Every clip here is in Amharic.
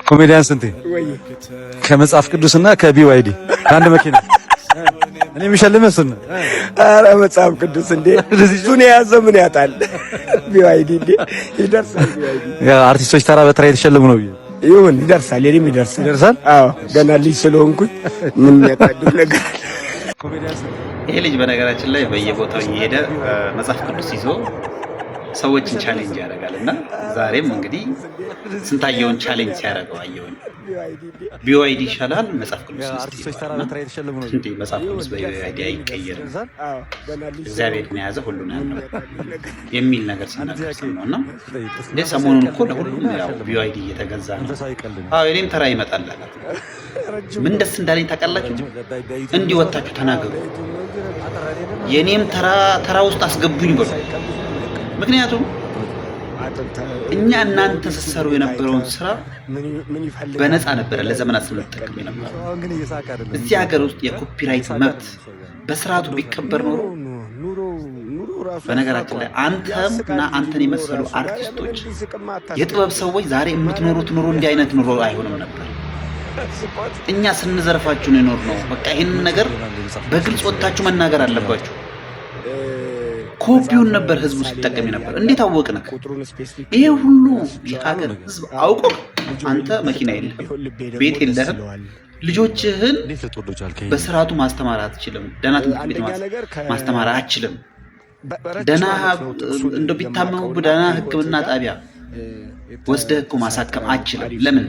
ኮሜዲያን ስንቴ ከመጽሐፍ ቅዱስና ከቢዋይዲ አንድ መኪና እኔ የሚሸልምህ እሱን ነው። ኧረ መጽሐፍ ቅዱስ እንዴ እሱን የያዘ ምን ያጣል? ቢዋይዲ እንዴ ይደርሳል። ቢዋይዲ ያ አርቲስቶች ተራ በተራ የተሸለሙ ነው ብዬ ይሁን ይደርሳል። የኔም ይደርሳል። አዎ ገና ልጅ ስለሆንኩኝ ምን ያጣድፍ ነገር። ይሄ ልጅ በነገራችን ላይ በየቦታው እየሄደ መጽሐፍ ቅዱስ ይዞ ሰዎችን ቻሌንጅ ያደርጋልና ዛሬም እንግዲህ ስንታየውን ቻሌንጅ ሲያደርገው አየሁኝ። ቢዋይዲ ይሻላል መጽሐፍ ቅዱስ አርቲስቶች ተራ በተራ የተሸለሙ ነው እንዴ? መጽሐፍ ቅዱስ በቢዋይዲ አይቀየርም፣ እግዚአብሔር የያዘ ሁሉን ያለው የሚል ነገር ሲናገር ነውና እንደ ሰሞኑን እኮ ለሁሉም ያው ቢዋይዲ እየተገዛ ነው። አዎ የኔም ተራ ይመጣል። ምን ደስ እንዳለኝ ታውቃላችሁ? እንዲህ ወጣችሁ ተናገሩ፣ የኔም ተራ ውስጥ አስገቡኝ በሉ። ምክንያቱም እኛ እናንተ ስትሰሩ የነበረውን ስራ በነፃ ነበረ ለዘመናት ስንጠቀም የነበረው። እዚህ ሀገር ውስጥ የኮፒራይት መብት በስርዓቱ ቢከበር ኖሮ በነገራችን ላይ አንተም እና አንተን የመሰሉ አርቲስቶች የጥበብ ሰዎች ዛሬ የምትኖሩት ኑሮ እንዲህ አይነት ኑሮ አይሆንም ነበር። እኛ ስንዘርፋችሁ ነው የኖርነው። በቃ ይሄንን ነገር በግልጽ ወጣችሁ መናገር አለባችሁ። ኮፒውን ነበር ህዝቡ ሲጠቀም ነበር። እንዴት አወቅን? ይሄ ሁሉ የሀገር ህዝብ አውቆ አንተ መኪና የለህም፣ ቤት የለህም፣ ልጆችህን በስርዓቱ ማስተማር አትችልም፣ ደህና ትምህርት ቤት ማስተማር አትችልም፣ ደህና እንደው ቢታመሙ ደህና ሕክምና ጣቢያ ወስደህ እኮ ማሳከም አትችልም። ለምን?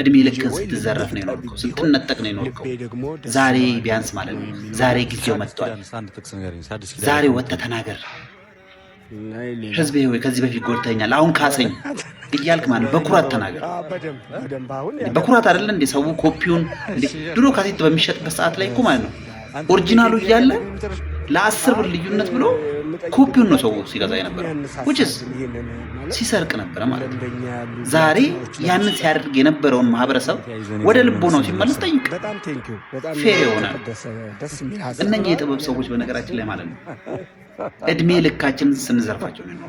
እድሜ ልክህን ስትዘረፍ ነው የኖርከው፣ ስትነጠቅ ነው የኖርከው። ዛሬ ቢያንስ ማለት ነው ዛሬ ጊዜው መጥቷል። ዛሬ ወጥተህ ተናገር። ህዝቤ ሆይ ከዚህ በፊት ጎድተኛል፣ አሁን ካሰኝ እያልክ ማለት በኩራት ተናገር። በኩራት አይደለ እንዴ ሰው ኮፒውን እንዴ? ድሮ ካሴት በሚሸጥበት ሰዓት ላይ እኮ ማለት ነው ኦሪጂናሉ እያለ ለ10 ብር ልዩነት ብሎ ኮፒውን ነው ሰው ሲገዛ የነበረው which ሲሰርቅ ነበረ ማለት ነው። ዛሬ ያንን ሲያደርግ የነበረውን ማህበረሰብ ወደ ልቦናው ሲመለስ ጠይቅ፣ ፌር ይሆናል። እነኚህ የጥበብ ሰዎች በነገራችን ላይ ማለት ነው እድሜ ልካችን ስንዘርፋቸው ነው፣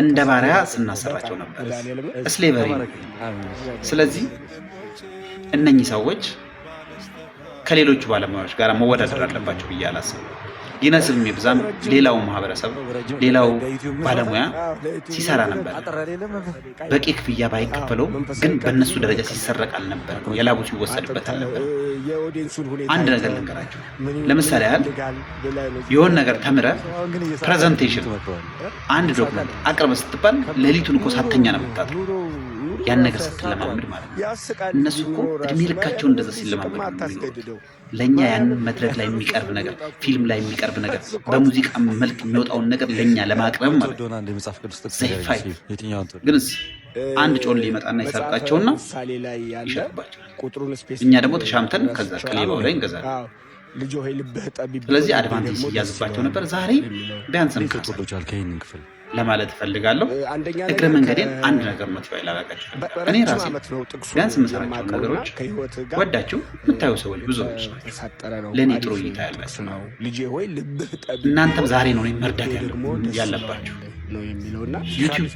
እንደ ባሪያ ስናሰራቸው ነበር፣ ስሌቨሪ። ስለዚህ እነኚህ ሰዎች ከሌሎቹ ባለሙያዎች ጋር መወዳደር አለባቸው ብዬ አላስብም። ይነስም ይብዛም ሌላው ማህበረሰብ ሌላው ባለሙያ ሲሰራ ነበር። በቂ ክፍያ ባይከፈለው ግን በእነሱ ደረጃ ሲሰረቅ አልነበር፣ የላቡ ሲወሰድበት አልነበር። አንድ ነገር ልንገራቸው። ለምሳሌ ያህል የሆነ ነገር ተምረ ፕሬዘንቴሽን አንድ ዶክመንት አቅርበ ስትባል ሌሊቱን እኮ ሳተኛ ነው የምታድረው ያን ነገር ስትለማመድ ማለት ነው። እነሱ እኮ እድሜ ልካቸው እንደዛ ሲለማመድ ነው። ለኛ ያን መድረክ ላይ የሚቀርብ ነገር፣ ፊልም ላይ የሚቀርብ ነገር፣ በሙዚቃ መልክ የሚወጣውን ነገር ለኛ ለማቅረብ ማለት ነው። ዘይፋይ ግን አንድ ጮል ሊመጣና ይሰርቃቸውና ይሸጥባቸዋል። እኛ ደግሞ ተሻምተን ከዛ ከሌባው ላይ እንገዛለን። ስለዚህ አድቫንቴጅ ሲያዝባቸው ነበር። ዛሬ ቢያንስ ለማለት ፈልጋለሁ። እግረ መንገዴን አንድ ነገር መጥፎ ይላላቃችሁ። እኔ ራሴ ቢያንስ የምሰራቸው ነገሮች ወዳችሁ የምታዩ ሰዎች ብዙዎች ለእኔ ጥሩ እይታ ያላችሁ ነው። እናንተም ዛሬ ነው መርዳት ያለባችሁ። ዩቲዩብ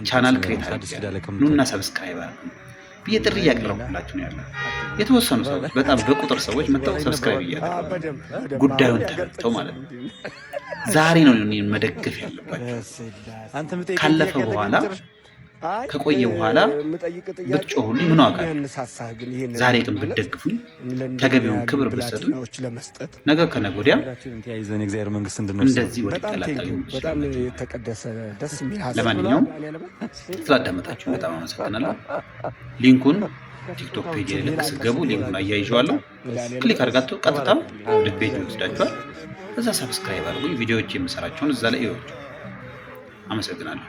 ቻናል ክሬት አድርጋለሁ፣ ኑና ሰብስክራይብ አድርጉ ብዬ ጥሪ እያቀረብኩላችሁ ነው ያለው። የተወሰኑ ሰዎች በጣም በቁጥር ሰዎች መጥተው ሰብስክራይብ እያደረጉ ጉዳዩን ተረድተው ማለት ነው። ዛሬ ነው መደገፍ ያለባችሁ። ካለፈ በኋላ ከቆየ በኋላ ብትጮሁልኝ ምን ዋጋ? ዛሬ ግን ብትደግፉኝ፣ ተገቢውን ክብር ብትሰጡኝ፣ ነገ ከነገ ወዲያ እንደዚህ ወደ ተላጣዩ። ለማንኛውም ስላዳመጣችሁ በጣም አመሰግናለሁ። ሊንኩን ቲክቶክ ፔጅ ላይ ልክ ስትገቡ ሊንኩን አያይዤዋለሁ። ክሊክ አድርጋችሁ ቀጥታ ወደ ፔጅ ይወስዳችኋል። እዛ ሰብስክራይብ አድርጉ። ቪዲዮዎች የምሰራቸውን እዛ ላይ ይወጡ። አመሰግናለሁ።